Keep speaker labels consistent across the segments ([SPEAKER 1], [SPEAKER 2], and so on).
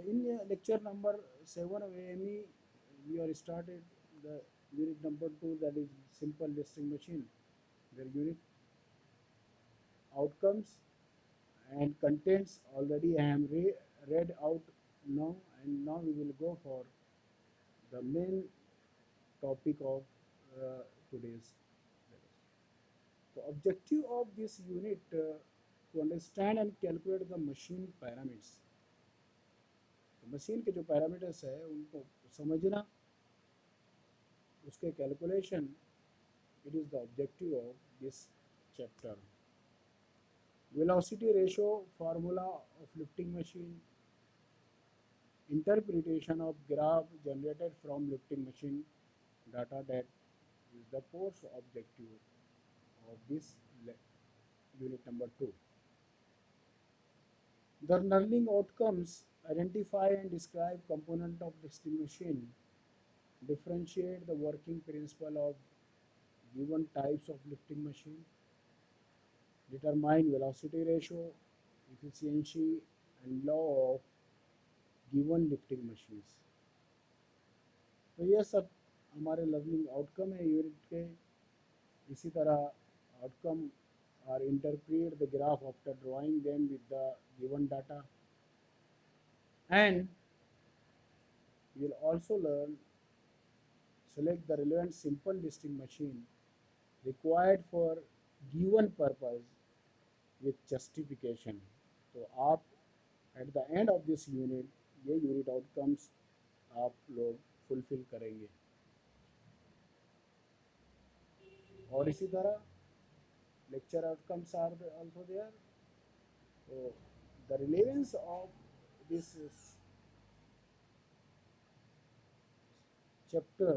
[SPEAKER 1] in lecture number 7 of AME, we are started the unit number 2, that is simple listing machine. Their unit outcomes and contents already I am read out now, and now we will go for the main topic of today's. The objective of this unit to understand and calculate the machine parameters. तो machine के जो parameters है उनको समझना, उसके calculation, it is the objective of this chapter. Velocity ratio formula of lifting machine, interpretation of graph generated from lifting machine data, that is the course objective of this unit number 2. The learning outcomes: identify and describe component of lifting machine, differentiate the working principle of given types of lifting machine, determine velocity ratio, efficiency and law of given lifting machines. तो ये सब हमारे learning outcome है unit के. इसी तरह outcome are interpret the graph after drawing them with the given data, and you will also learn select the relevant simple listing machine required for given purpose with justification. तो आप at the end of this unit ये unit outcomes आप लोग fulfil करेंगे. और इसी तरह lecture outcomes are also there. So the relevance of this chapter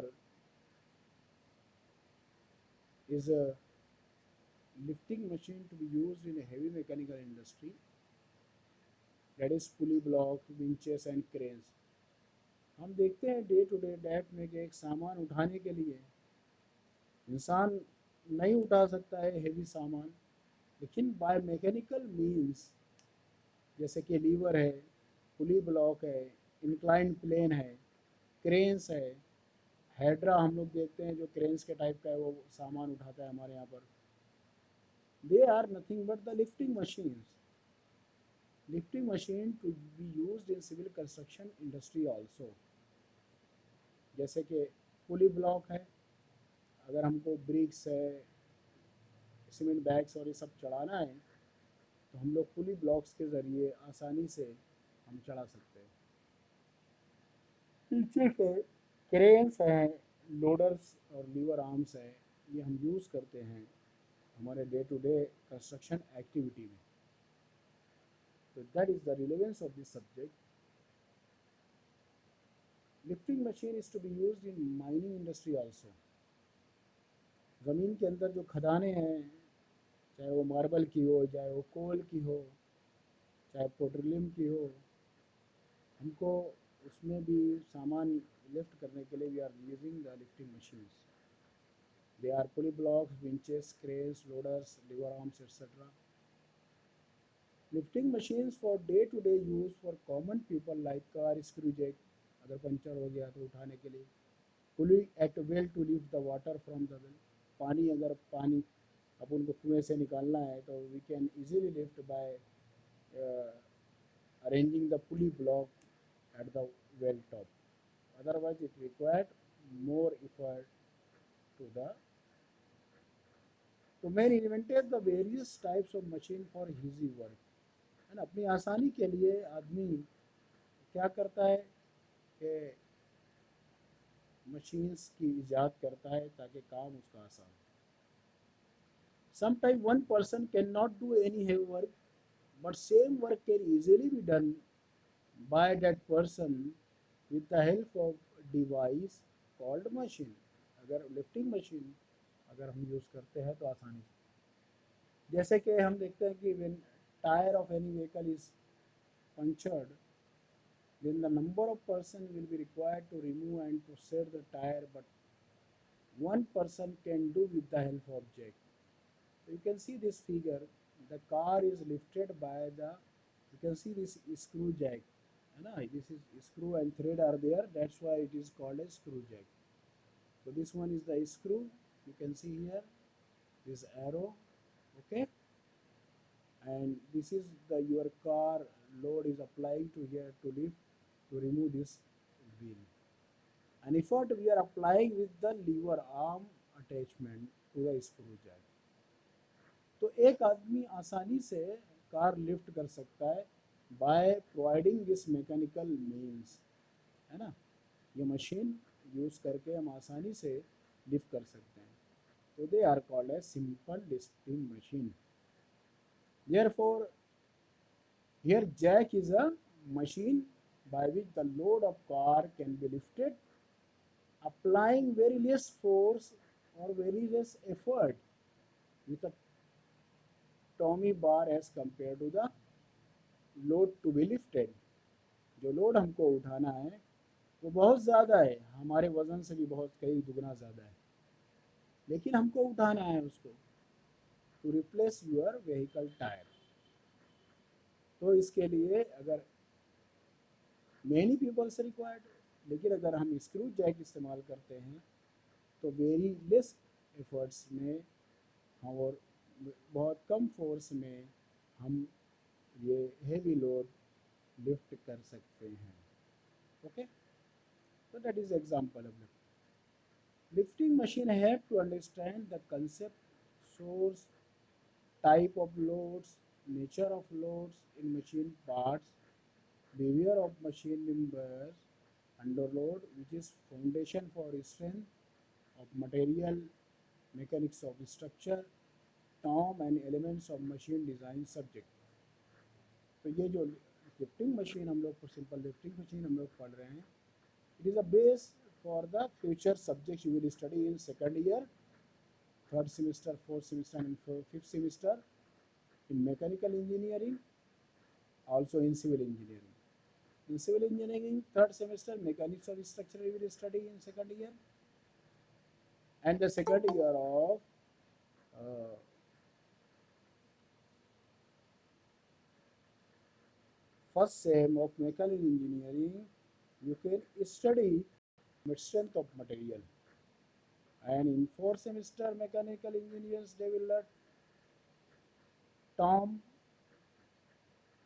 [SPEAKER 1] is a lifting machine to be used in a heavy mechanical industry, that is pulley block, winches and cranes. हम देखते हैं day to day life में कि एक सामान उठाने के लिए इंसान नहीं उठा सकता है हेवी सामान, लेकिन बाय मैकेनिकल मीन्स, जैसे कि लीवर है, पुली ब्लॉक है, इंक्लाइन प्लेन है, क्रेन्स है, हेड्रा हम लोग देखते हैं जो क्रेन्स के टाइप का है, वो सामान उठाता है हमारे यहाँ पर. They are nothing but the lifting machines. Lifting machine to be used in civil construction industry also. जैसे कि पुली ब्लॉक है, अगर हमको ब्रिक्स है, सीमेंट बैग्स और ये सब चढ़ाना है तो हम लोग पुली ब्लॉक्स के ज़रिए आसानी से हम चढ़ा सकते हैं. पीछे से क्रेन्स हैं, लोडर्स और लीवर आर्म्स हैं, ये हम यूज़ करते हैं हमारे day to day construction activity में. तो that is the relevance of this subject. Lifting machine is to be used in mining industry also. ज़मीन के अंदर जो खदानें हैं, चाहे वो मार्बल की हो, चाहे वो कोल की हो, चाहे पेट्रोलियम की हो, हमको उसमें भी सामान लिफ्ट करने के लिए we are using the lifting machines. They are pulley blocks, winches, cranes, loaders, lever arms etcetera. Lifting machines for day to day use for common people like car screw jack, अगर puncture हो गया तो उठाने के लिए. Pulley at well to lift the water from the well. पानी, अगर पानी अपन को कुएं से निकालना है तो we can easily lift by arranging the pulley block at the well top. Otherwise, it required more effort to the. तो man invented the various types of machine for easy work. है ना, अपनी आसानी के लिए आदमी क्या करता है कि मशीन्स की इजाद करता है ताकि काम उसका आसान हो. Sometimes one person cannot do any heavy work, but same work can easily be done by that person with the help of device called machine. अगर लिफ्टिंग मशीन अगर हम यूज़ करते हैं तो आसानी से, जैसे कि हम देखते हैं कि when tire of any vehicle is punctured, then the number of person will be required to remove and to set the tire, but one person can do with the help of jack. You can see this figure, the car is lifted by the, you can see this screw jack. है ना, this is screw and thread are there, that's why it is called a screw jack. So this one is the screw, you can see here this arrow, okay, and this is the your car load is applying to here to lift to remove this wheel. An effort we are applying with the lever arm attachment to the screw jack. तो एक आदमी आसानी से car lift कर सकता है by providing this mechanical means, है ना, ये मशीन यूज़ करके हम आसानी से लिफ्ट कर सकते हैं. तो they are called a simple lifting machine. Therefore, here jack is a machine by which the load of car can be lifted, applying very less force or very less effort with a Tommy bar as compared to the load to be lifted. जो load हमको उठाना है वो बहुत ज़्यादा है, हमारे वज़न से भी बहुत कई दुगना ज़्यादा है, लेकिन हमको उठाना है उसको to replace your vehicle tyre. तो इसके लिए अगर मैनी पीपल्स रिक्वायर्ड, लेकिन अगर हम स्क्रू जैक इस्तेमाल करते हैं तो वेरी लेस एफर्ट्स में हम और बहुत कम फोर्स में हम ये हेवी लोड लिफ्ट कर सकते हैं. Okay, so that is example of lifting machine. Have to understand the concept, source, type of loads, nature of loads in machine parts, behavior of machine members under load, which is foundation for strength of material, mechanics of structure, term and elements of machine design subject. तो ये जो lifting machine हम लोग simple lifting machine हम लोग पढ़ रहे हैं, it is a base for the future subjects you will study in second year, third semester, fourth semester and fifth semester in mechanical engineering, also in civil engineering. In civil engineering third semester mechanics of structure you will study in second year, and the second year of first sem of mechanical engineering you can study strength of material. And in fourth semester mechanical engineers they will learn term,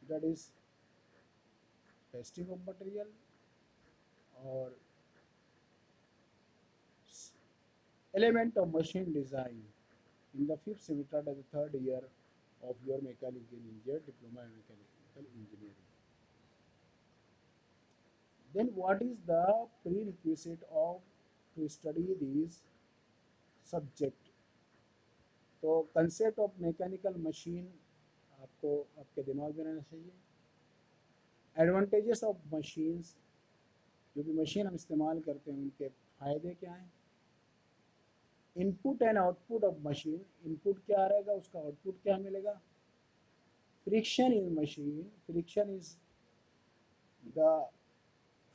[SPEAKER 1] that is testing of material, or element of machine design in the fifth semester, the third year of your mechanical engineer diploma in mechanical engineering. Then what is the prerequisite of to study these subject? तो concept of mechanical machine आपको आपके दिमाग में रहना चाहिए. Advantages of machines, जो भी machine हम इस्तेमाल करते हैं उनके फ़ायदे क्या हैं. Input and output of machine, input क्या रहेगा उसका आउटपुट क्या मिलेगा. Friction in machine, friction is the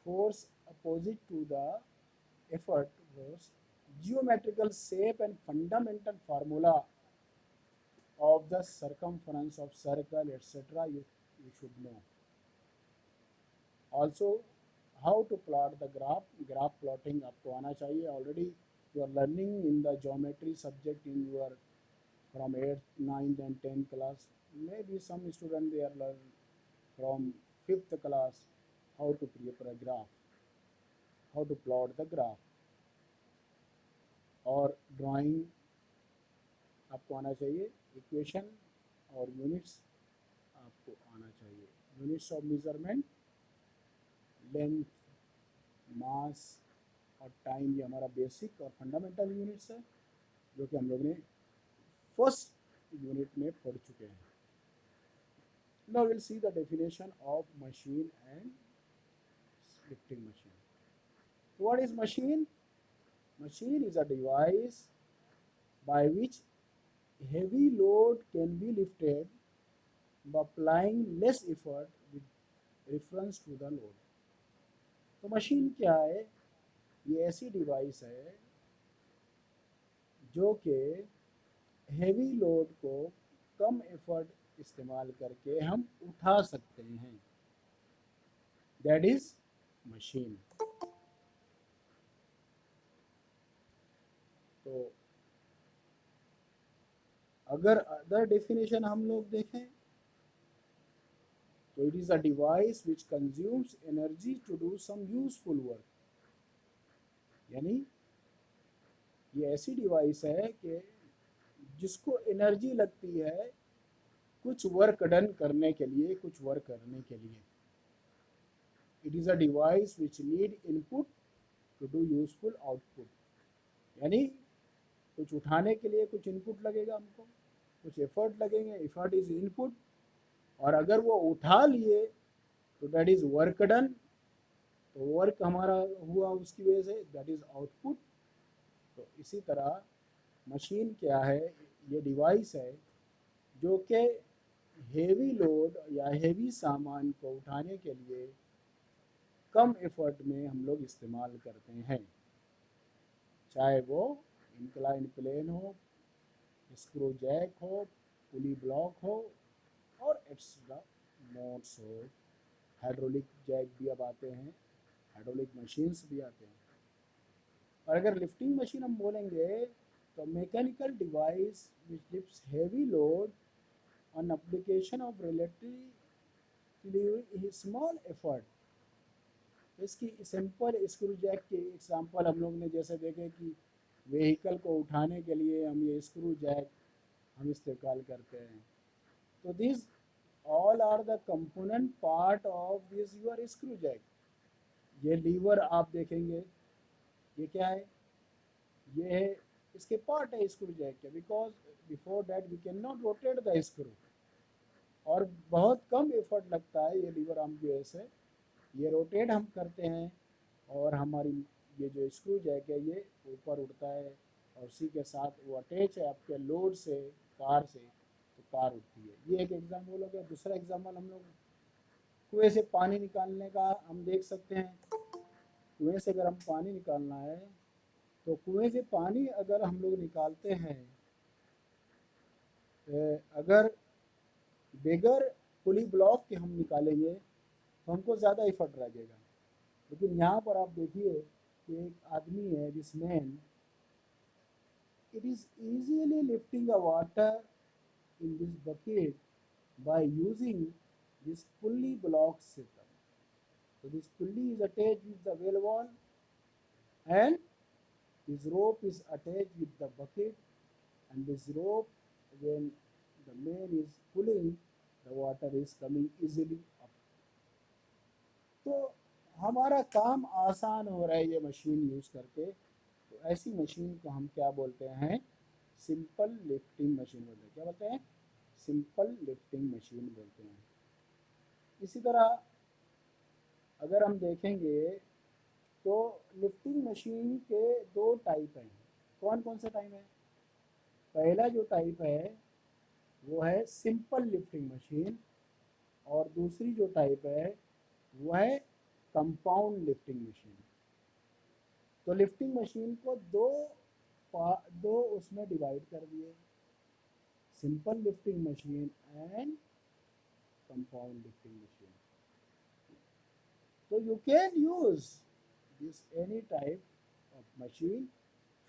[SPEAKER 1] force opposite to the effort force, geometrical shape and fundamental formula of the circumference of circle etc. you should know. Also how to plot the graph, graph plotting आपको आना चाहिए. Already you are learning in the geometry subject in your from 8th, 9th and 10th class. Maybe some student they are learn from 5th class how to prepare a graph, how to plot the graph, और drawing आपको आना चाहिए. Equation और units आपको आना चाहिए. Units of measurement, length, मास और time, ये हमारा बेसिक और फंडामेंटल यूनिट्स है जो कि हम लोग ने फर्स्ट यूनिट में पढ़ चुके हैं. Now will see the definition of machine and lifting machine. What is machine? Machine is a device by which heavy load can be lifted by applying less effort with reference to the load. तो machine क्या है? ये ऐसी device है जो कि heavy load को कम effort इस्तेमाल करके हम उठा सकते हैं. That is machine. तो अगर अदर डेफिनेशन हम लोग देखें तो it is a device which consumes energy to do some useful work. यानी ये ऐसी डिवाइस है कि जिसको एनर्जी लगती है कुछ वर्क डन करने के लिए, कुछ वर्क करने के लिए। It is a device which need input to do useful output. यानी कुछ उठाने के लिए कुछ इनपुट लगेगा हमको, कुछ एफर्ट लगेंगे, एफर्ट इज इनपुट, और अगर वो उठा लिए तो दैट इज वर्क डन, तो वर्क हमारा हुआ उसकी वजह से, दैट इज आउटपुट। तो इसी तरह मशीन क्या है, ये डिवाइस है जो कि हेवी लोड या हेवी सामान को उठाने के लिए कम एफर्ट में हम लोग इस्तेमाल करते हैं, चाहे वो इंक्लाइन प्लेन हो, स्क्रू जैक हो, पुली ब्लॉक हो, और एक्स्ट्रा मोड्स हो। हाइड्रोलिक जैक भी अब आते हैं, हाइड्रोलिक मशीन्स भी आते हैं। और अगर लिफ्टिंग मशीन हम बोलेंगे तो mechanical device which lifts heavy load on application of relatively small effort. इसकी सिंपल स्क्रू जैक के एग्जांपल हम लोग ने जैसे देखे कि व्हीकल को उठाने के लिए हम ये स्क्रू जैक हम इस्तेमाल करते हैं। तो this all are the component part of this your screw jack. ये लीवर आप देखेंगे, ये क्या है, ये है, इसके पार्ट है स्क्रू जैक के, because before that we can not rotate the screw, और बहुत कम एफर्ट लगता है ये लीवर आर्म की वजह से ये रोटेट हम करते हैं, और हमारी ये जो स्क्रू जैक है ये ऊपर उड़ता है, और उसी के साथ वो अटैच है आपके लोड से, कार से, तो कार उठती है। ये एक एग्जाम्पल हो गया। दूसरा एग्जाम्पल हम लोग कुएं से पानी निकालने का हम देख सकते हैं। कुएं से अगर हम पानी निकालना है तो कुएं से पानी अगर हम लोग निकालते हैं, अगर बगैर पुली ब्लॉक के हम निकालेंगे तो हमको ज़्यादा इफर्ट लगेगा। लेकिन यहाँ पर आप देखिए कि एक आदमी है, this man, it is easily lifting a water in this bucket by using this pulley block system. So this pulley is attached with the well wall, and this rope is attached with the bucket, and this rope, when the man is pulling, the water is coming easily up. तो हमारा काम आसान हो रहा है ये machine use करके। तो ऐसी मशीन को हम क्या बोलते हैं, सिंपल लिफ्टिंग मशीन बोलते हैं। क्या बोलते हैं, सिंपल लिफ्टिंग मशीन बोलते हैं। इसी तरह अगर हम देखेंगे तो लिफ्टिंग मशीन के दो टाइप हैं। कौन कौन से टाइप है, पहला जो टाइप है वो है सिंपल लिफ्टिंग मशीन, और दूसरी जो टाइप है वो है कंपाउंड लिफ्टिंग मशीन। तो लिफ्टिंग मशीन को दो उसमें डिवाइड कर दिए, simple lifting machine and compound lifting machine. So you can use this any type of machine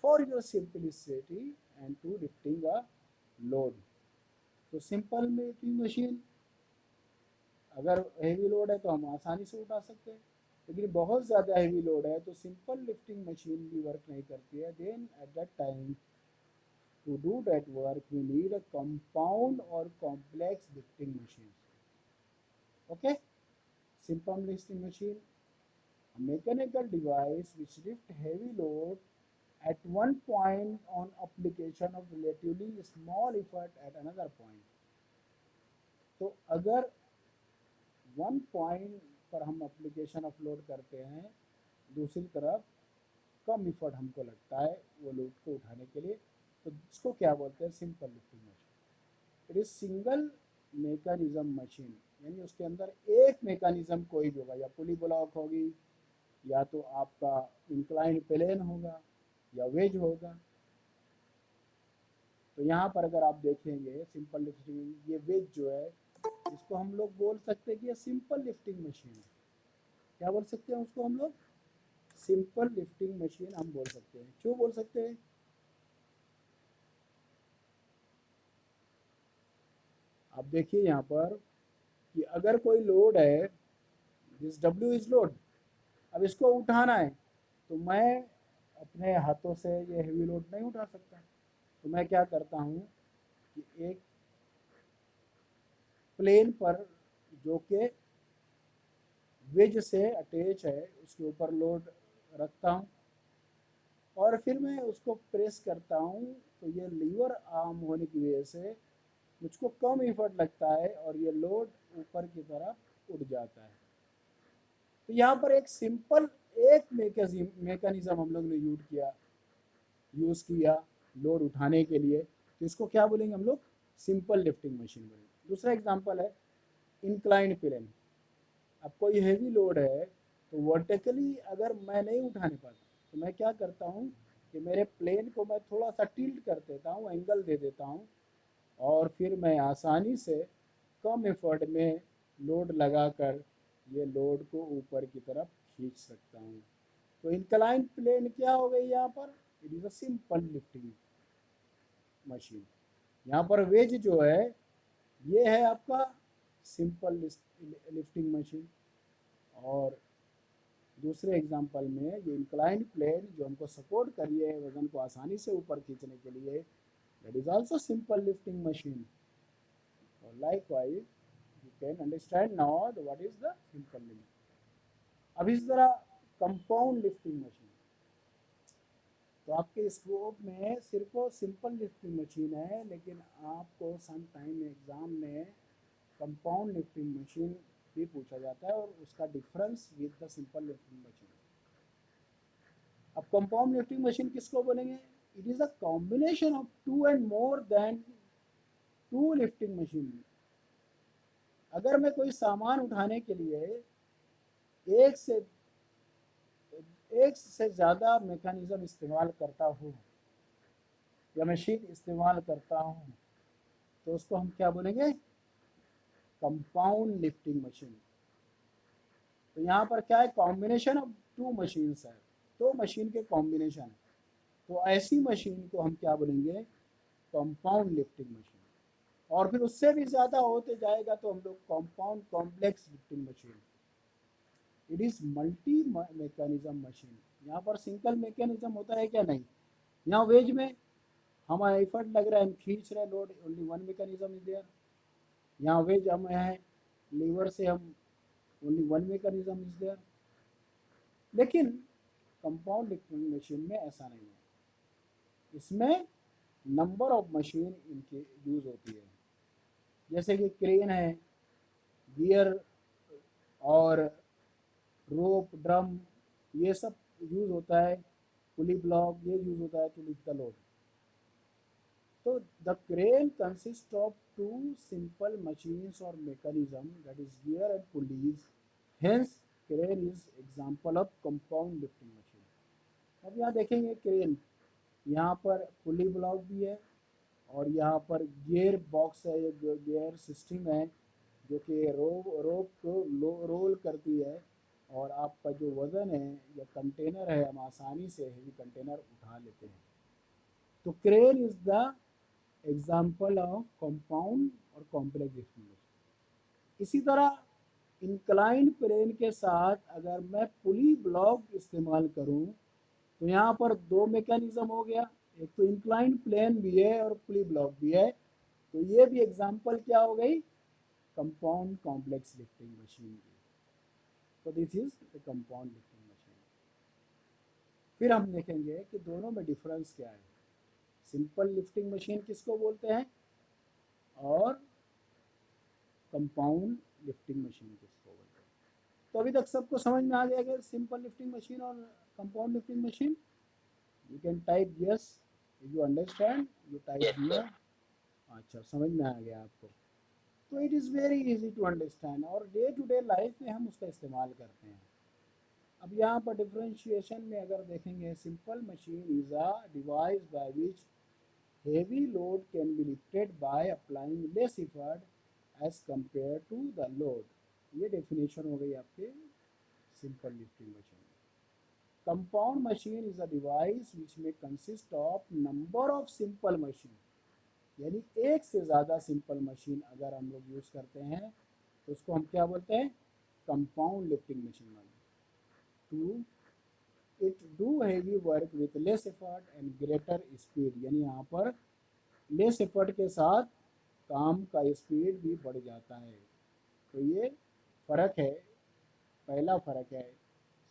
[SPEAKER 1] for your simplicity and to lifting a load. तो सिंपल लिफ्टिंग मशीन अगर heavy load है तो हम आसानी से उठा सकते हैं, लेकिन बहुत ज़्यादा हैवी लोड है तो सिंपल लिफ्टिंग मशीन भी वर्क नहीं करती है। Then at that time to do that work we need a compound और complex lifting machine. Okay, simple lifting machine, a mechanical device which lift heavy load at one point on application of relatively small effort at another point। तो अगर one point पर हम application of load करते हैं, दूसरी तरफ कम effort हमको लगता है वो लोड को उठाने के लिए, तो इसको क्या बोलते हैं, simple lifting machine. It is single mechanism machine, यानी उसके अंदर एक मेकानिज्म कोई भी होगा, या पुली ब्लॉक होगी, या तो आपका इंक्लाइन प्लेन होगा, या वेज होगा। तो यहाँ पर अगर आप देखेंगे सिंपल लिफ्टिंग, ये वेज जो है इसको हम लोग बोल सकते हैं कि ये सिंपल लिफ्टिंग मशीन है। क्या बोल सकते हैं उसको हम लोग? सिंपल लिफ्टिंग मशीन हम बोल सकते हैं। क्यों बोल सकते हैं? आप देखिए यहाँ पर कि अगर कोई लोड है, दिस डब्ल्यू इज लोड, अब इसको उठाना है, तो मैं अपने हाथों से ये हेवी लोड नहीं उठा सकता। तो मैं क्या करता हूँ कि एक प्लेन पर, जो कि वेज से अटैच है, उसके ऊपर लोड रखता हूँ और फिर मैं उसको प्रेस करता हूँ। तो ये लीवर आर्म होने की वजह से मुझको कम एफर्ट लगता है और ये लोड ऊपर की तरफ उठ जाता है। तो यहाँ पर एक सिंपल एक मैकेनिज्म हम लोग ने यूज़ किया लोड उठाने के लिए। तो इसको क्या बोलेंगे हम लोग? सिंपल लिफ्टिंग मशीन बोलेंगे। दूसरा एग्जांपल है इंक्लाइंड प्लेन। अब कोई हैवी लोड है, तो वर्टिकली अगर मैं नहीं उठाने पाता, तो मैं क्या करता हूँ कि मेरे प्लेन को मैं थोड़ा सा टिल्ट कर देता हूँ, एंगल दे देता हूँ और फिर मैं आसानी से कम एफर्ट में लोड लगाकर ये लोड को ऊपर की तरफ खींच सकता हूँ। तो इंक्लाइंड प्लेन क्या हो गई यहाँ पर? It is a simple lifting machine. यहाँ पर वेज जो है, ये है आपका सिंपल लिफ्टिंग मशीन। और दूसरे एग्जांपल में ये इंक्लाइंड प्लेन जो हमको सपोर्ट कर रही है वजन को आसानी से ऊपर खींचने के लिए, that is also simple lifting machine. और likewise you can understand now what is the simple lift. अब इस तरह कंपाउंड लिफ्टिंग मशीन, तो आपके स्कोप में सिर्फ सिंपल लिफ्टिंग मशीन है, लेकिन आपको सम टाइम एग्जाम में कंपाउंड लिफ्टिंग मशीन भी पूछा जाता है और उसका difference with the simple lifting machine. अब कंपाउंड लिफ्टिंग मशीन किसको बोलेंगे? It is a combination of two and more than two lifting machine. अगर मैं कोई सामान उठाने के लिए एक से एक से ज़्यादा मैकेनिज्म इस्तेमाल करता हूँ या मशीन इस्तेमाल करता हूँ, तो उसको हम क्या बोलेंगे? Compound lifting machine. तो यहाँ पर क्या है? कॉम्बिनेशन ऑफ टू मशीन्स है, दो मशीन के कॉम्बिनेशन है। तो ऐसी मशीन को हम क्या बोलेंगे? Compound lifting machine. और फिर उससे भी ज़्यादा होते जाएगा तो हम लोग compound complex lifting machine. It is multi mechanism machine. यहाँ पर सिंगल मैकेनिज्म होता है क्या? नहीं। यहाँ वेज में हमारा एफर्ट लग रहा है, हम खींच रहे load, only one mechanism is there. यहाँ वेज हम है, लीवर से हम, only one mechanism is there. लेकिन कंपाउंड लिफ्टिंग मशीन में ऐसा नहीं है, इसमें नंबर ऑफ मशीन इनकी यूज़ होती है। जैसे कि क्रेन है, गियर और रोप, ड्रम, ये सब यूज़ होता है। पुली ब्लॉक ये यूज़ होता है टू लिफ्ट द लोड। तो the crane consist of two simple machines और mechanism, that is gear and pulleys. Hence crane is example of compound lifting machine. अब यहाँ देखेंगे क्रेन, यहाँ पर पुली ब्लॉक भी है और यहाँ पर गियर बॉक्स है, ये गियर सिस्टम है जो कि रोप को रोल करती है और आपका जो वज़न है या कंटेनर है, हम आसानी से हेवी कंटेनर उठा लेते हैं। तो crane is the example of compound और कॉम्प्लेक्स लिफ्टिंग मशीन। इसी तरह इंक्लाइंड प्लेन के साथ अगर मैं पुली ब्लॉक इस्तेमाल करूं, तो यहाँ पर दो मैकेनिज्म हो गया, एक तो इंक्लाइंड प्लेन भी है और पुली ब्लॉक भी है। तो ये भी एग्जाम्पल क्या हो गई? कंपाउंड कॉम्प्लेक्स लिफ्टिंग मशीन की। तो this is the compound lifting machine. फिर हम देखेंगे कि दोनों में डिफरेंस क्या है। सिंपल लिफ्टिंग मशीन किसको बोलते हैं और कंपाउंड लिफ्टिंग मशीन किसको बोलते हैं? तो अभी तक सबको समझ में आ गया कि सिंपल लिफ्टिंग मशीन और compound lifting machine? You can type yes you understand, you type no. अच्छा, समझ में आ गया आपको। तो it is very easy to understand और डे टू डे लाइफ में हम उसका इस्तेमाल करते हैं। अब यहाँ पर डिफ्रेंशिएशन में अगर देखेंगे, simple machine is a device by which heavy load can be lifted by applying less effort as compared to the load। ये डेफिनेशन हो गई आपके simple lifting machine. Compound machine is a device which may consist of number of simple machine, यानी एक से ज़्यादा simple machine अगर हम लोग यूज़ करते हैं तो उसको हम क्या बोलते हैं, कंपाउंड लिफ्टिंग मशीन वाले। To it do heavy work with less effort and greater speed, यानी यहाँ पर लेस एफर्ट के साथ काम का स्पीड भी बढ़ जाता है। तो ये फ़र्क है, पहला फ़र्क है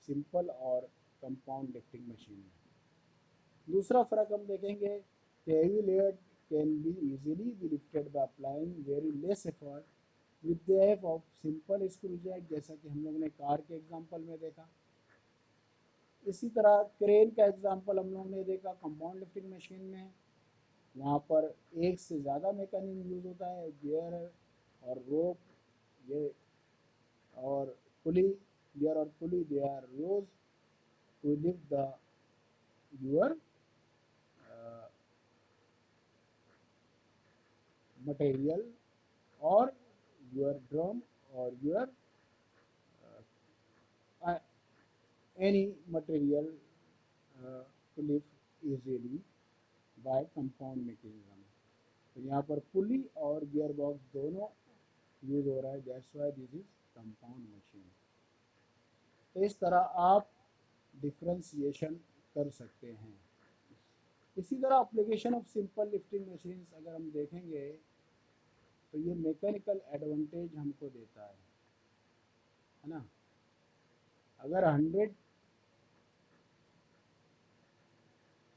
[SPEAKER 1] सिंपल और कंपाउंड लिफ्टिंग मशीन में। दूसरा फ़र्क हम देखेंगे कि heavy load can be easily be lifted by applying very less effort with the help of simple screw jack, जैसा कि हम लोग ने कार के एग्जांपल में देखा। इसी तरह क्रेन का एग्जांपल हम लोग ने देखा कंपाउंड लिफ्टिंग मशीन में, वहाँ पर एक से ज़्यादा मैकेनिज्म यूज़ होता है, गियर और रोप, ये और पुली, गियर और pulley they are used to lift the your material or your drum or your any material to lift easily by compound mechanism। तो यहाँ पर पुली और गियर बॉक्स दोनों यूज हो रहा है, that's why this is compound machine. तो इस तरह आप डिफ्रेंसिएशन कर सकते हैं। इसी तरह application of simple lifting machines अगर हम देखेंगे तो ये मैकेनिकल एडवांटेज हमको देता है ना। अगर 100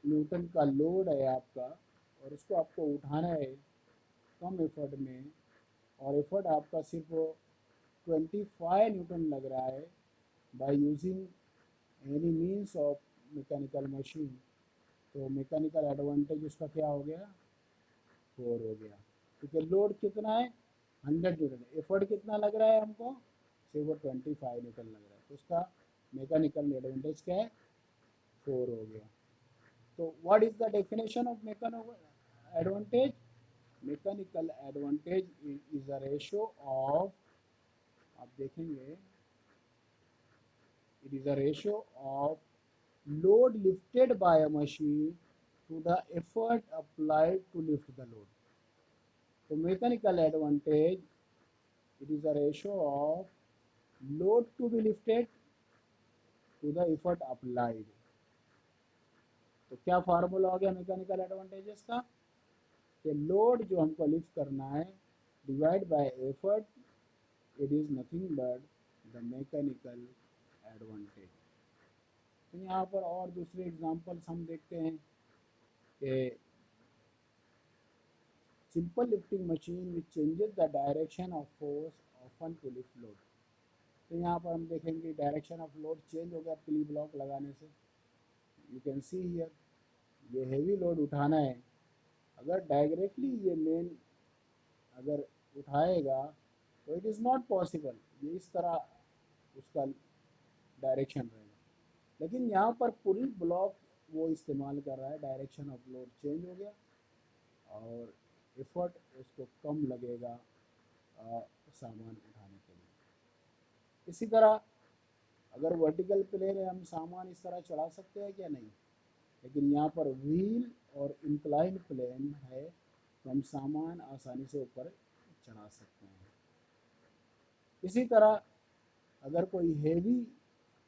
[SPEAKER 1] न्यूटन का लोड है आपका और उसको आपको उठाना है कम एफर्ट में, और एफर्ट आपका सिर्फ 25 न्यूटन लग रहा है by using any means of mechanical machine, तो मैकेनिकल एडवांटेज उसका क्या हो गया, 4 हो गया। क्योंकि लोड कितना है 100 न्यूटन, एफर्ट कितना लग रहा है हमको, सिर्फ 25 न्यूटन लग रहा है, तो उसका मैकेनिकल एडवांटेज क्या है, 4 हो गया। तो what is the definition of mechanical advantage? Mechanical advantage is a ratio of, आप देखेंगे it is a ratio of load lifted by a machine to the effort applied to lift the load। तो mechanical advantage it is a ratio of load to be lifted to the effort applied। तो क्या formula हो गया mechanical advantages का, कि load जो हमको lift करना है divide by effort, it is nothing but the mechanical advantage. तो यहाँ पर और दूसरे एग्जांपल्स हम देखते हैं कि simple lifting machine which changes the direction of force often to lift load। तो यहाँ पर हम देखेंगे डायरेक्शन ऑफ लोड चेंज हो गया पुली ब्लॉक लगाने से। यू कैन सी हियर, ये हैवी लोड उठाना है, अगर डायरेक्टली ये मेन अगर उठाएगा तो इट इज़ नॉट पॉसिबल, ये इस तरह उसका डायरेक्शन रहेगा, लेकिन यहाँ पर पुली ब्लॉक वो इस्तेमाल कर रहा है, डायरेक्शन ऑफ लोड चेंज हो गया और एफर्ट उसको कम लगेगा सामान उठाने के लिए। इसी तरह अगर वर्टिकल प्लेन है हम सामान इस तरह चढ़ा सकते हैं क्या, नहीं, लेकिन यहाँ पर व्हील और इंक्लाइन प्लेन है तो हम सामान आसानी से ऊपर चढ़ा सकते हैं। इसी तरह अगर कोई हेवी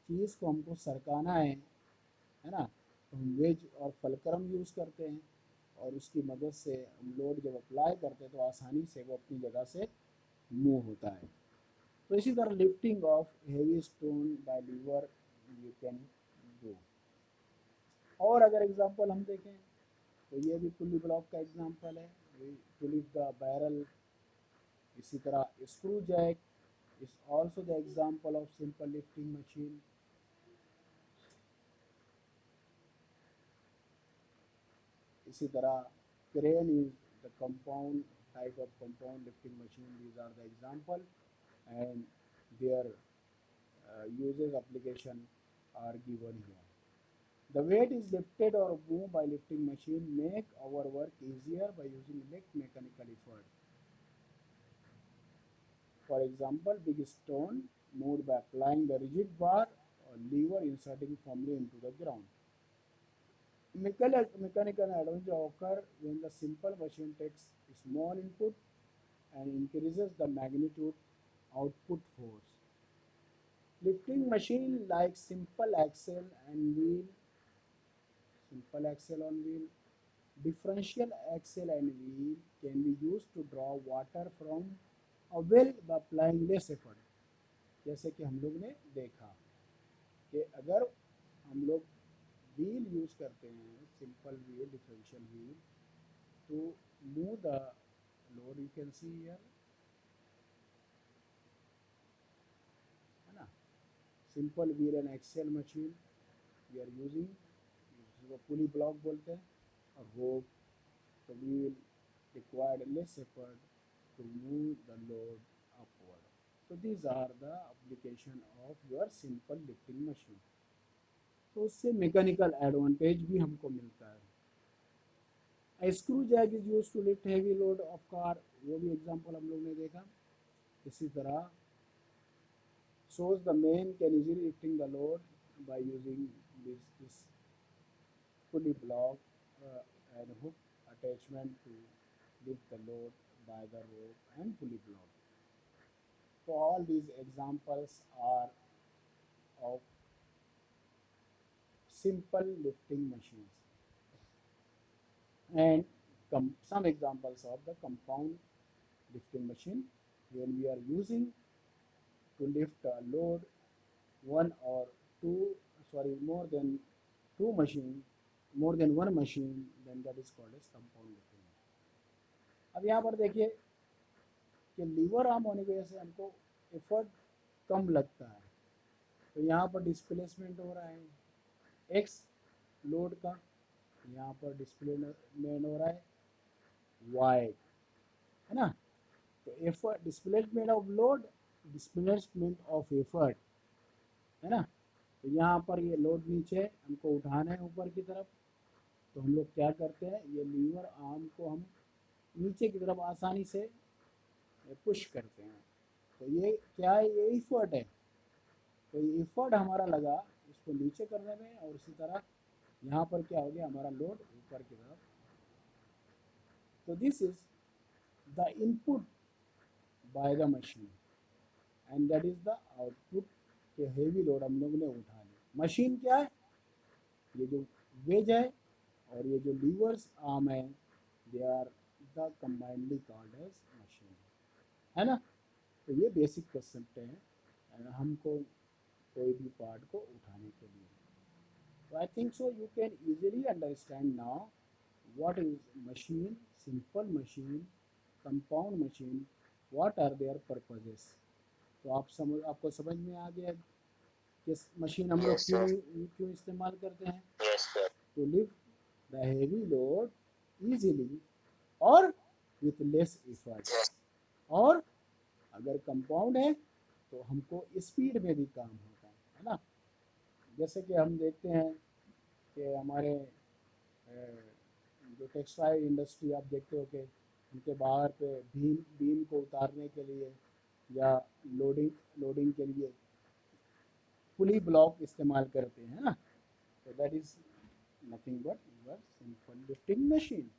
[SPEAKER 1] चीज़ को हमको सरकाना है ना, तो हम वेज और फलक्रम यूज़ करते हैं और उसकी मदद से हम लोड जब अप्लाई करते हैं तो आसानी से वो अपनी जगह से मूव होता है। तो इसी तरह lifting of heavy stone by lever you can do. और अगर एग्जांपल हम देखें तो ये भी पुली ब्लॉक का एग्जांपल है, टू लिफ्ट द बैरल। इसी तरह screw jack is also the example of simple lifting machine. इसी तरह crane is the compound type of compound lifting machine, these are the example and their uses application are given here। The weight is lifted or moved by lifting machine make our work easier by using less mechanical effort। For example, big stone moved by applying the rigid bar or lever inserting firmly into the ground. Mechanical advantage occur when the simple machine takes a small input and increases the magnitude output force. Lifting machine like simple axle on wheel, differential axle and wheel can be used to draw water from a well by applying less effort. जैसे कि हम लोग ने देखा कि अगर हम लोग व्हील यूज़ करते हैं, simple wheel, differential wheel, to move the load, you can see here, है ना, simple wheel and axle machine we are using, जिसको पुली ब्लॉक बोलते हैं, और रोप, the wheel required less effort to move the load upward. So these are the application of your simple lifting machine. तो उससे mechanical advantage भी हमको मिलता है। Screw jack is use to lift heavy load of car, वो भी example हम लोग ने देखा। इसी तरह shows the man can easily lifting the load by using this pulley block and hook attachment to lift the load by the rope and pulley block. So all these examples are of simple lifting machines, and some examples of the compound lifting machine when we are using to lift a load one or two, sorry, more than two machine, more than one machine, then that is called as compound lifting machine. अब यहाँ पर देखिए कि liver arm होने की वजह से हमको एफर्ट कम लगता है, तो यहाँ पर डिस्प्लेसमेंट हो रहा है एक्स लोड का, यहाँ पर डिस्प्लेसमेंट हो रहा है वाई, है ना। तो effort, displacement of load, displacement of effort, है ना। तो यहाँ पर ये लोड नीचे हमको उठाना है ऊपर की तरफ, तो हम लोग क्या करते हैं, ये लीवर आर्म को हम नीचे की तरफ आसानी से पुश करते हैं। तो ये क्या है, ये एफर्ट है, तो ये एफर्ट हमारा लगा इसको नीचे करने में, और इसी तरह यहाँ पर क्या हो गया, हमारा लोड ऊपर की तरफ। तो this is the input by the machine and that is the output के हेवी लोड हम लोग ने उठा लिया। मशीन क्या है, ये जो वेज है और ये जो लीवर्स आर्म है, they are the combinedly called as machine, है ना। तो ये बेसिक कंसेप्ट है हमको कोई भी पार्ट को उठाने के लिए। तो I think so you can easily understand now what is machine, simple machine, compound machine, what are their purposes. तो आपको समझ में आ गया कि मशीन हम लोग क्यों इस्तेमाल करते हैं, to lift the heavy load easily और विथ लेस एफर्ट, और अगर कंपाउंड है तो हमको स्पीड में भी काम होता है ना। जैसे कि हम देखते हैं कि हमारे जो टेक्सटाइल इंडस्ट्री आप देखते हो कि उनके बाहर पे बीम को उतारने के लिए या लोडिंग के लिए पुली ब्लॉक इस्तेमाल करते हैं ना। तो that is nothing but your simple lifting machine.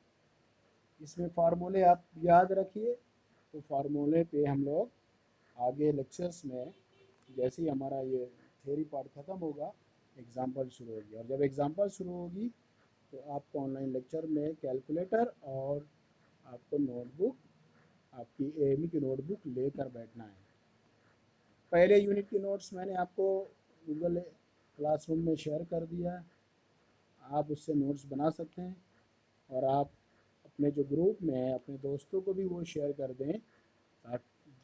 [SPEAKER 1] इसमें फार्मूले आप याद रखिए, तो फार्मूले पे हम लोग आगे लेक्चर्स में, जैसे ही हमारा ये थ्योरी पार्ट ख़त्म होगा, एग्जांपल शुरू होगी, और जब एग्जांपल शुरू होगी तो आपको ऑनलाइन लेक्चर में कैलकुलेटर और आपको नोटबुक, आपकी एएमई की नोटबुक लेकर बैठना है। पहले यूनिट की नोट्स मैंने आपको गूगल क्लासरूम में शेयर कर दिया है, आप उससे नोट्स बना सकते हैं, और आप अपने जो ग्रुप में है अपने दोस्तों को भी वो शेयर कर दें,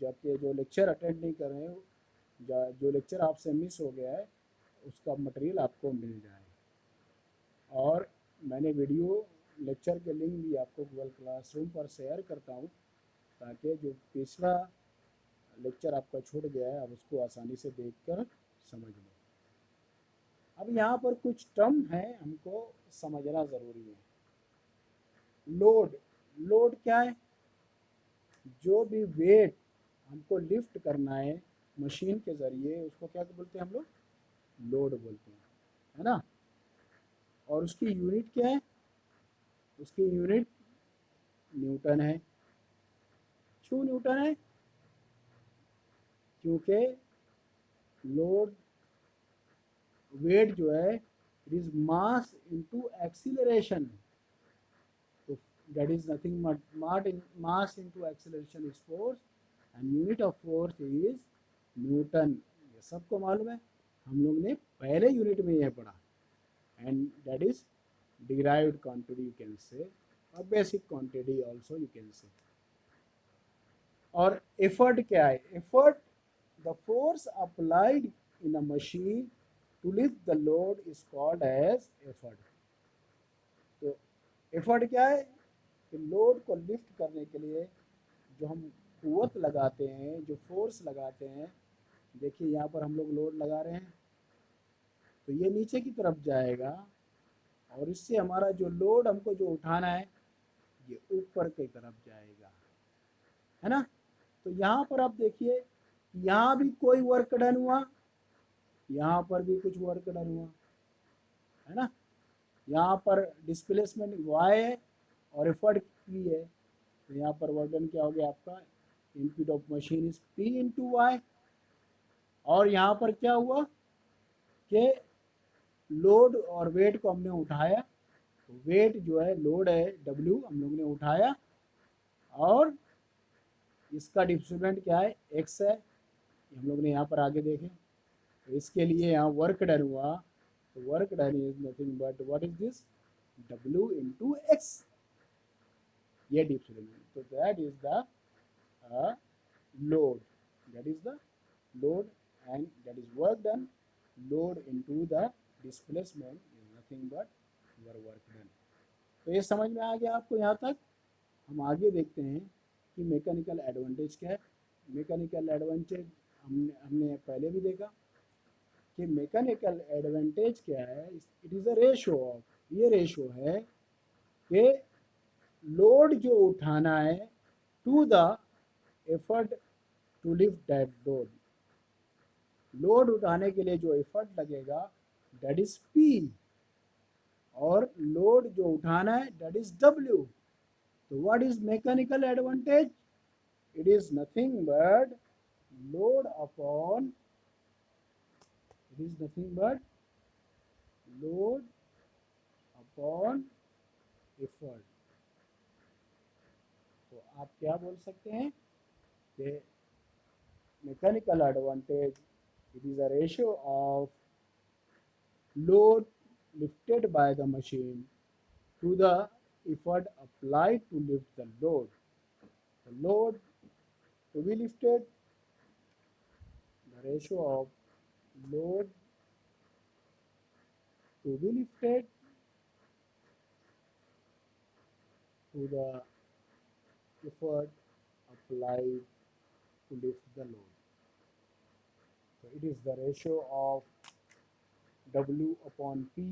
[SPEAKER 1] ताकि जो लेक्चर अटेंड नहीं कर रहे हैं, जो लेक्चर आपसे मिस हो गया है, उसका मटेरियल आपको मिल जाए। और मैंने वीडियो लेक्चर के लिंक भी आपको गूगल क्लासरूम पर शेयर करता हूँ, ताकि जो पिछला लेक्चर आपका छूट गया है आप उसको आसानी से देखकर समझ लो। अब यहाँ पर कुछ टर्म है हमको समझना ज़रूरी है। लोड क्या है, जो भी वेट हमको लिफ्ट करना है मशीन के ज़रिए उसको क्या बोलते हैं हम लोग, लोड बोलते हैं, है ना। और उसकी यूनिट क्या है, उसकी यूनिट न्यूटन है। क्यों न्यूटन है, क्योंकि लोड वेट जो है it is mass into acceleration, तो that is nothing but mass into acceleration is force and unit of force is newton. ये सबको मालूम है, हम लोग ने पहले यूनिट में यह पढ़ा। And that is derived quantity you can say, or basic quantity also you can say। और एफर्ट क्या है, effort the force applied in a machine to lift the load is called as effort. तो effort क्या है, कि load को lift करने के लिए जो हम कुव्वत लगाते हैं, जो फोर्स लगाते हैं, देखिए यहाँ पर हम लोग लोड लगा रहे हैं, तो ये नीचे की तरफ जाएगा और इससे हमारा जो लोड हमको जो उठाना है ये ऊपर की तरफ जाएगा, है ना। तो यहाँ पर आप देखिए, यहाँ भी कोई वर्क डन हुआ, यहाँ पर भी कुछ वर्क डन हुआ, है ना। यहाँ पर डिस्प्लेसमेंट y है और एफर्ट p है, तो यहाँ पर वर्क डन क्या हो गया आपका, input of machine is p into Y. और यहाँ पर क्या हुआ कि लोड और वेट को हमने उठाया, तो वेट जो है लोड है w हम लोग ने उठाया, और इसका डिस्प्लेसमेंट क्या है, x है, हम लोग ने यहाँ पर आगे देखे। तो इसके लिए यहाँ वर्क डन हुआ, तो work done is nothing but what is this, w into x, ये डिस्प्लेसमेंट। तो that is the load, that is the load, and that is work done, load into the displacement is nothing but your work done। तो ये समझ में आ गया आपको यहाँ तक। हम आगे देखते हैं कि मैकेनिकल एडवांटेज क्या है। मैकेनिकल एडवांटेज हमने पहले भी देखा कि मैकेनिकल एडवांटेज क्या है, it is a ratio of, ये रेशो है कि लोड जो उठाना है to the effort to lift that load, load उठाने के लिए जो एफर्ट लगेगा दैट इज P, और लोड जो उठाना है दैट इज W। तो what is mechanical advantage, it is nothing but load upon, it is nothing but load upon effort. तो आप क्या बोल सकते हैं कि mechanical advantage it is a ratio of load lifted by the machine to the effort applied to lift the load. The load to be lifted, the ratio of load to be lifted to the effort applied to lift the load. So it is the ratio of W upon P.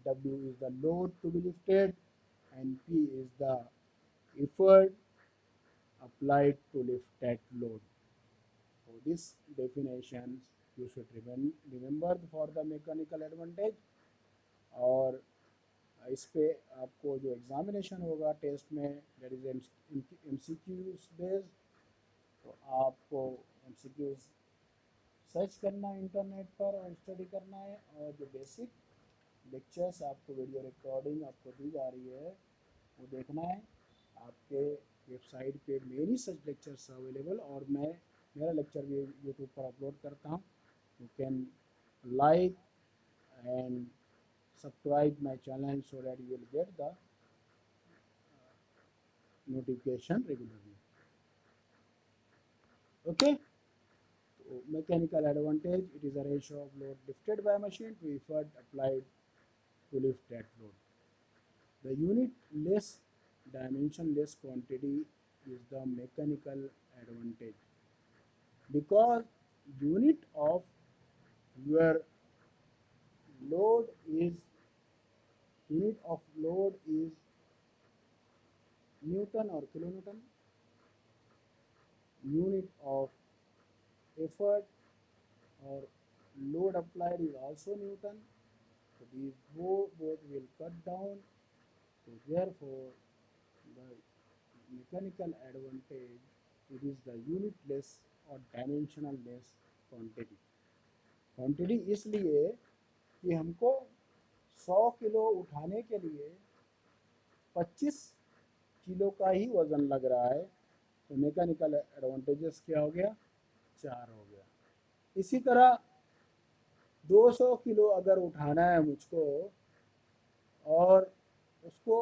[SPEAKER 1] W is the load to be lifted and P is the effort applied to lift that load. So this definitions you should remember for the mechanical advantage। और इस पे आपको जो examination होगा test में that is MCQs based, तो आपको MCQs search करना है इंटरनेट पर और स्टडी करना है, और जो बेसिक लेक्चर्स आपको वीडियो रिकॉर्डिंग आपको दी जा रही है वो देखना है। आपके वेबसाइट पे मेरी सच लेक्चर्स अवेलेबल, और मैं मेरा लेक्चर भी यूट्यूब पर अपलोड करता हूँ। You can like and subscribe my channel so that you will get the notification regularly। Okay, so mechanical advantage, it is a ratio of load lifted by machine to effort applied to lift that load। The unit less dimension less quantity is the mechanical advantage, because unit of your load is, unit of load is Newton or kilonewton, unit of effort or load applied is also Newton. So these both will cut down. So therefore, the mechanical advantage, it is the unitless or dimensionless quantity. Quantity इसलिए कि हमको 100 kilo उठाने के लिए 25 kilo का ही वज़न लग रहा है, तो मैकेनिकल एडवांटेजेस क्या हो गया, 4 हो गया। इसी तरह 200 किलो अगर उठाना है मुझको और उसको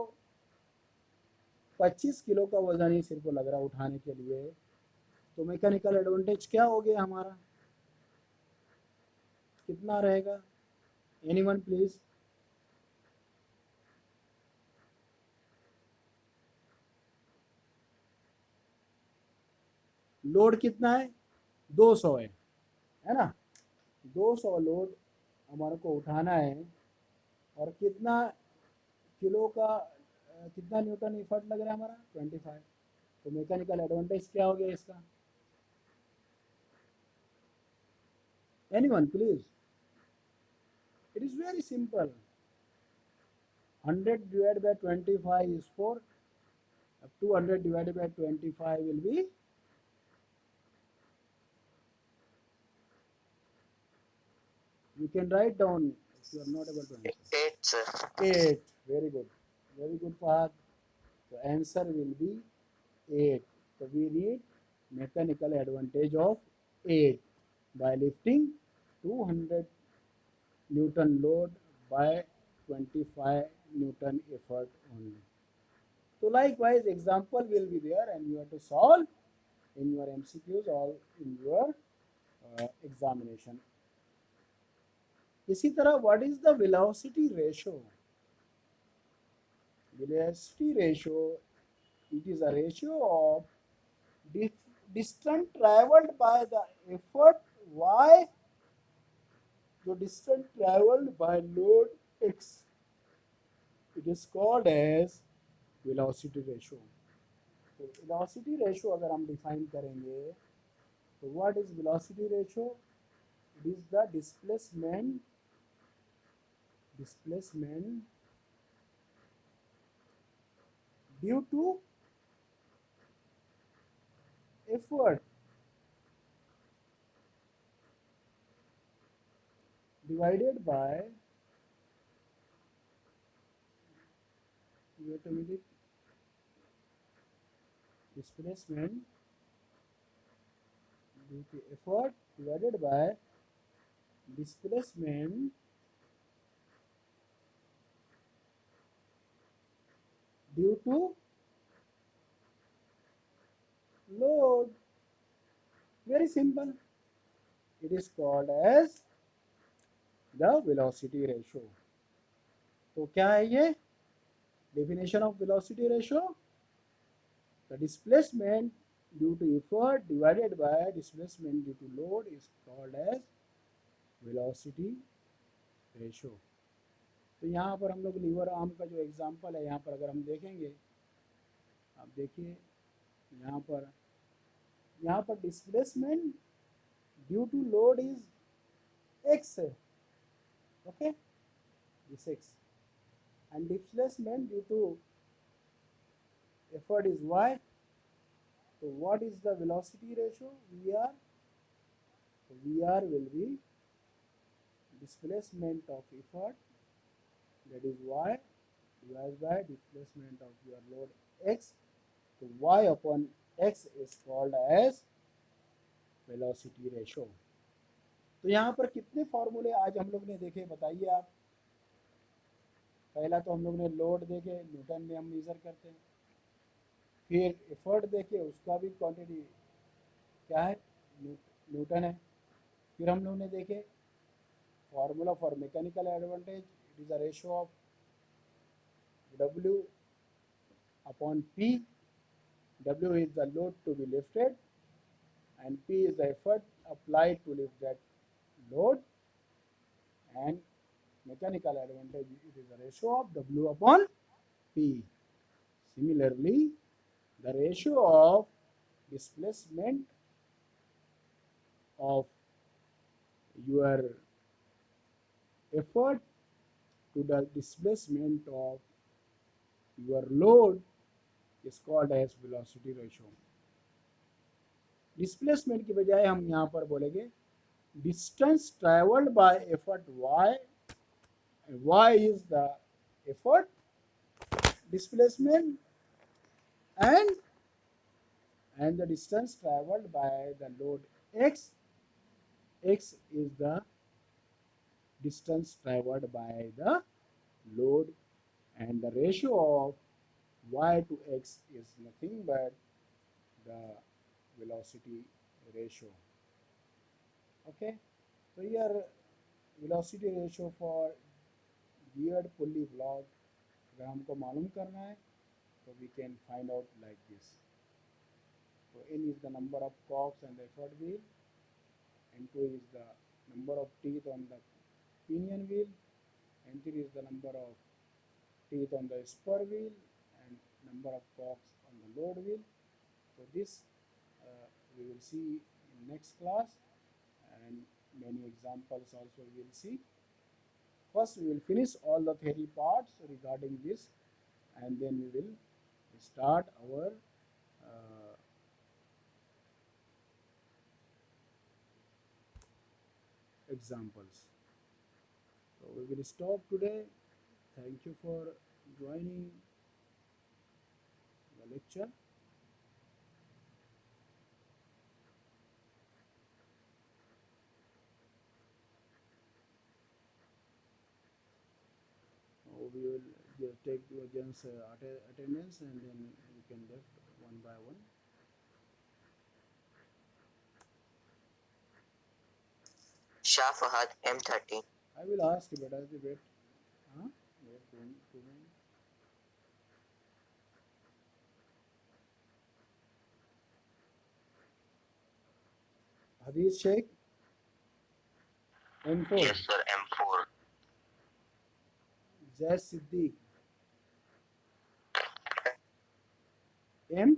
[SPEAKER 1] 25 किलो का वज़न ही सिर्फ लग रहा है उठाने के लिए, तो मैकेनिकल एडवांटेज क्या हो गया हमारा, कितना रहेगा, एनीवन प्लीज। लोड कितना है, 200 है ना, 200 लोड हमारे को उठाना है और कितना किलो का कितना न्यूटन इफर्ट लग रहा है हमारा, 25। तो मैकेनिकल एडवांटेज क्या हो गया इसका, anyone please. It is very simple, 100 divided by 25 is 4, 200 divided by 25 will be, you can write down if you are not able to answer. 8 sir. 8, very good, very good Fahad. The answer will be 8. So we need mechanical advantage of 8 by lifting 200 Newton load by 25 Newton effort only. So likewise example will be there and you have to solve in your MCQs or in your examination. इसी तरह what is the velocity ratio? Velocity ratio, it is a ratio of distance traveled by the effort y to distance traveled by load x. It is called as velocity ratio. तो velocity ratio अगर हम define करेंगे तो what is velocity ratio? It is the displacement due to effort divided by, wait a minute, displacement due to effort divided by displacement due to load. Very simple. It is called as the velocity ratio. तो क्या है ये definition of velocity ratio? The displacement due to effort divided by displacement due to load is called as velocity ratio. तो यहाँ पर हम लोग liver arm का जो एग्जांपल है, यहाँ पर अगर हम देखेंगे, आप देखिए यहाँ पर displacement due to load is x, okay, this x, and displacement due to effort is y. So what is the velocity ratio, vr? So vr will be displacement of effort, that is y, divided by displacement of your load x. So y upon x is called as velocity ratio. तो यहाँ पर कितने फॉर्मूले आज हम लोग ने देखे, बताइए आप। पहला तो हम लोग ने लोड देखे, न्यूटन में हम मेजर करते हैं, फिर एफर्ट देखे, उसका भी क्वांटिटी क्या है, न्यूटन है। फिर हम लोग ने देखे formula for mechanical advantage, it is a ratio of W upon P. W is the load to be lifted and P is the effort applied to lift that load, and mechanical advantage, it is the ratio of W upon P. Similarly, the ratio of displacement of your effort to the displacement of your load is called as velocity ratio. Displacement की बजाय हम यहाँ पर बोलेंगे distance travelled by effort y is the effort displacement and the distance traveled by the load x is the distance traveled by the load, and the ratio of y to x is nothing but the velocity ratio. Okay, so here velocity ratio for geared pulley block अगर हमको मालूम करना है तो we can find out like this. So n is the number of cogs on the effort wheel, n2 is the number of teeth on the pinion wheel, n3 is the number of teeth on the spur wheel, and number of cogs on the load wheel. So this we will see in next class, and many examples also we will see. First we will finish all the theory parts regarding this, and then we will start our examples. So we will stop today. Thank you for joining the lecture. We will take your agent's attendance, and then we can left one by one.
[SPEAKER 2] Shah Fahad M30.
[SPEAKER 1] I will ask you, but wait. Huh? Wait, two minutes. Hadith Sheikh, M4.
[SPEAKER 2] Yes, sir, M4.
[SPEAKER 1] Zaid Siddiq, M.